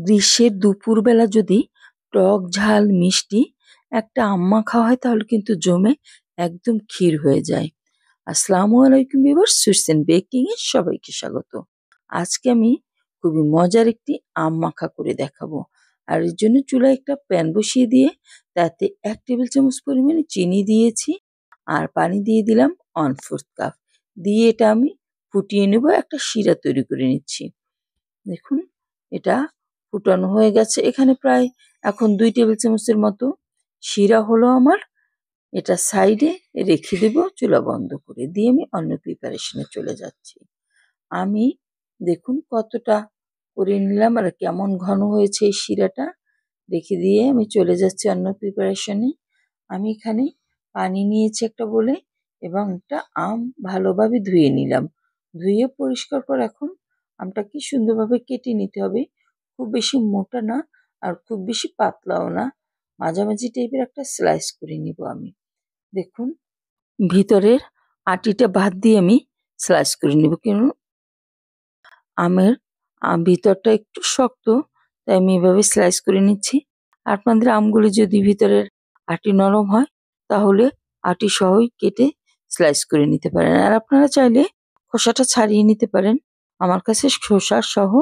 গ্রীষ্মের দুপুরবেলা যদি টক ঝাল মিষ্টি একটা আম মাখা হয় তাহলে কিন্তু জমে একদম ক্ষীর হয়ে যায়। আসসালামু আলাইকুম ভিউয়ার্স, সুইটস এন্ড বেকিং এ সবাইকে স্বাগত। আজকে আমি খুবই মজার একটি আম মাখা করে দেখাবো। আর এর জন্য চুলায় একটা প্যান বসিয়ে দিয়ে তাতে 1 টেবিল চামচ পরিমাণে চিনি দিয়েছি আর পানি দিয়ে দিলাম 1/4 কাপ। দিয়ে এটা আমি ফুটিয়ে নেব, একটা শিরা তৈরি করে নিচ্ছি। দেখুন এটা ফুটানো হয়ে গেছে। এখানে প্রায় এখন 2 টেবিল চামচের মতো শিরা হলো আমার। এটা সাইডে রেখে দেব চুলা বন্ধ করে। দিয়ে আমি অন্য প্রিপারেশনে চলে যাচ্ছি। আমি দেখুন কতটা করে নিলাম আর কেমন ঘন হয়েছে এই শিরাটা। রেখে দিয়ে আমি চলে যাচ্ছি অন্য প্রিপারেশনে। আমি এখানে পানি নিয়েছি একটা বলে এবং একটা আম ভালোভাবে ধুয়ে নিলাম। ধুয়ে পরিষ্কার করে এখন আমটাকে সুন্দরভাবে কেটে নিতে হবে। খুব বেশি মোটা না আর খুব বেশি পাতলাও না, মাঝামাঝি টাইপের একটা স্লাইস করে নিব আমি। দেখুন ভিতরের আটিটা বাদ দিয়ে আমি স্লাইস করে নিব, কারণ আমের ভিতরটা একটু শক্ত, তাই আমি এভাবে স্লাইস করে নিচ্ছি। আপনাদের আমগুলি যদি ভিতরের আটি নরম হয় তাহলে আটি সহই কেটে স্লাইস করে নিতে পারেন, আর আপনারা চাইলে খোসাটা ছাড়িয়ে নিতে পারেন। আমার কাছে খোসা সহ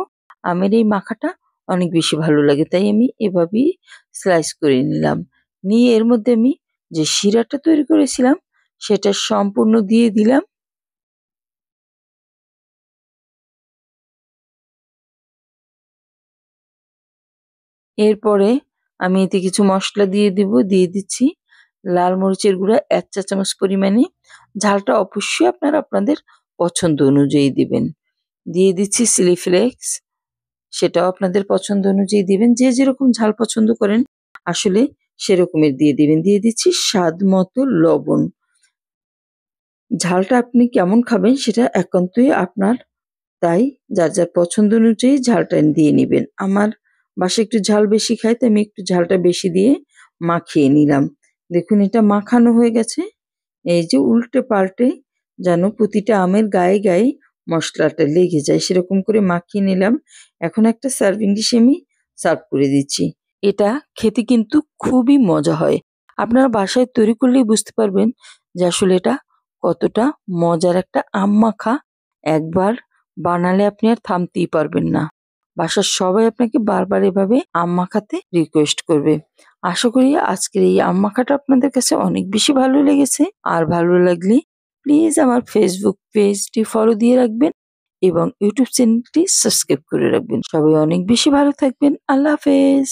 আমের এই মাখাটা অনেক বেশি ভালো লাগে, তাই আমি এভাবেই স্লাইস করে নিলাম। নিয়ে এর মধ্যে আমি যে শিরাটা তৈরি করেছিলাম সেটা সম্পূর্ণ দিয়ে দিলাম। এরপরে আমি এতে কিছু মশলা দিয়ে দিব। দিয়ে দিচ্ছি লাল মরিচের গুঁড়া 1 চা চামচ পরিমাণে। ঝালটা অবশ্যই আপনারা আপনাদের পছন্দ অনুযায়ী দিবেন। দিয়ে দিচ্ছি চিলি ফ্লেক্স, সেটাও আপনাদের পছন্দ অনুযায়ী দিবেন। যে যেরকম ঝাল পছন্দ করেন আসলে সেরকমের দিয়ে দিবেন। দিয়ে দিচ্ছি স্বাদ মতো লবণ। ঝালটা আপনি কেমন খাবেন সেটা একান্তই আপনার, তাই যার যার পছন্দ অনুযায়ী ঝালটা দিয়ে নিবেন। আমার বাসায় একটু ঝাল বেশি খায়, তাই আমি একটু ঝালটা বেশি দিয়ে মাখিয়ে নিলাম। দেখুন এটা মাখানো হয়ে গেছে। এই যে উল্টে পাল্টে যেন প্রতিটা আমের গায়ে গায়ে মশলাটা লেগে যায় সেরকম করে মাখিয়ে নিলাম। এখন একটা সার্ভিং ডিশে আমি সার্ভ করে দিচ্ছি। এটা খেতে কিন্তু খুবই মজা হয়। আপনারা বাসায় তৈরি করলেই বুঝতে পারবেন যে আসলে এটা কতটা মজার একটা আম মাখা। একবার বানালে আপনি আর থামতেই পারবেন না। বাসার সবাই আপনাকে বারবার এভাবে আম মাখাতে রিকোয়েস্ট করবে। আশা করি আজকের এই আম মাখাটা আপনাদের কাছে অনেক বেশি ভালো লেগেছে। আর ভালো লাগলে প্লিজ আমার ফেসবুক পেজটি ফলো দিয়ে রাখবেন এবং ইউটিউব চ্যানেলটি সাবস্ক্রাইব করে রাখবেন। সবাই অনেক বেশি ভালো থাকবেন। আল্লাহ হাফেজ।